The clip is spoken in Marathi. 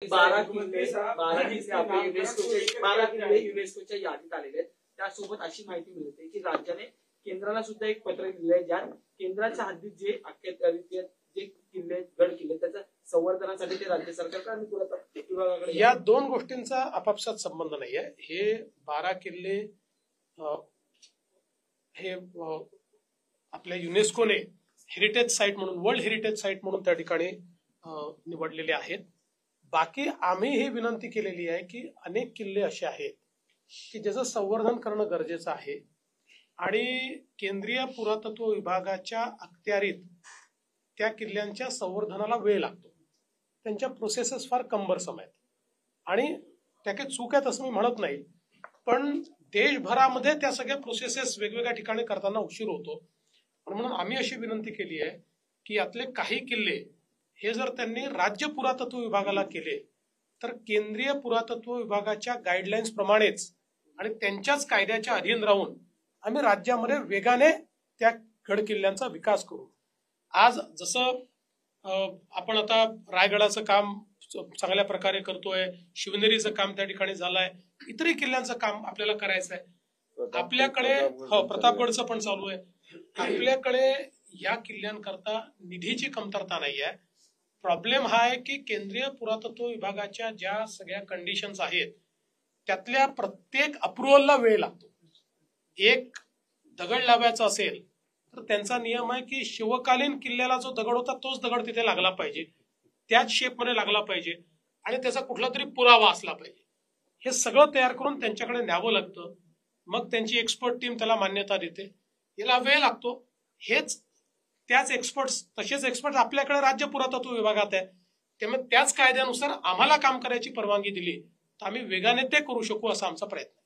12 किल्ले युनेस्कोच्या यादीत आलेले आहेत। त्यासोबत अशी माहिती मिळते की राज्याने केंद्राला सुद्धा एक पत्र लिहिलंय ज्यात केंद्राच्या हद्दीत जे किल्ले गड किल्ले त्याच्या संवर्धनासाठी ते राज्य सरकार आणि पुरातत्व विभागाकडे या दोन गोष्टींचा आपापसात संबंध नाहीये। हे 12 किल्ले हे आपल्या युनेस्कोने हेरिटेज साइट म्हणून वर्ल्ड हेरिटेज साइट म्हणून त्या ठिकाणी निवडलेले आहेत। बाकी आम्ही ही विनंती केलेली आहे की अनेक किल्ले असे आहेत की ज्याचं संवर्धन करणं गरजेचं आहे आणि केंद्रीय पुरातत्व विभागाच्या अखत्यारीत त्या किल्ल्यांच्या संवर्धनाला वेळ लागतो। त्यांच्या प्रोसेसेस फार कंबरसम आहेत आणि त्या काही चूक आहेत असं मी म्हणत नाही, पण देशभरामध्ये त्या सगळ्या प्रोसेसेस वेगवेगळ्या ठिकाणी करताना उशीर होतो। म्हणून आम्ही अशी विनंती केली आहे की यातले काही किल्ले हे जर त्यांनी राज्य पुरातत्व विभागाला केले तर केंद्रीय पुरातत्व विभागाच्या गाईडलाईन्स प्रमाणेच आणि त्यांच्याच कायद्याच्या अधीन राहून आम्ही राज्यामध्ये वेगाने त्या गड किल्ल्यांचा विकास करू। आज जसं आपण आता रायगडाचं काम चांगल्या प्रकारे करतोय, शिवनेरीचं काम त्या ठिकाणी झालंय, इतरही किल्ल्यांचं काम आपल्याला करायचं आहे। आपल्याकडे प्रतापगडचं पण चालू आहे। आपल्याकडे या किल्ल्यांकरता निधीची कमतरता नाही आहे। प्रॉब्लेम हा आहे की केंद्रीय पुरातत्व विभागाच्या ज्या सगळ्या कंडिशन्स आहेत त्यातल्या प्रत्येक अप्रुव्हलला वेळ लागतो। एक दगड लावायचा असेल तर त्यांचा नियम आहे की शिवकालीन किल्ल्याला जो दगड होता तोच दगड तिथे लागला पाहिजे, त्याच शेपमध्ये लागला पाहिजे आणि त्याचा कुठला तरी पुरावा असला पाहिजे। हे सगळं तयार करून त्यांच्याकडे न्यावं लागतं, मग त्यांची एक्सपर्ट टीम त्याला मान्यता देते, याला वेळ लागतो। हेच त्याच तसेच एक्सपर्ट आपल्याकडे राज्य पुरातत्व विभागात आहे, त्यामुळे त्याच कायद्यानुसार आम्हाला काम करायची परवानगी दिली तर आम्ही वेगाने ते करू शकू असा आमचा प्रयत्न आहे।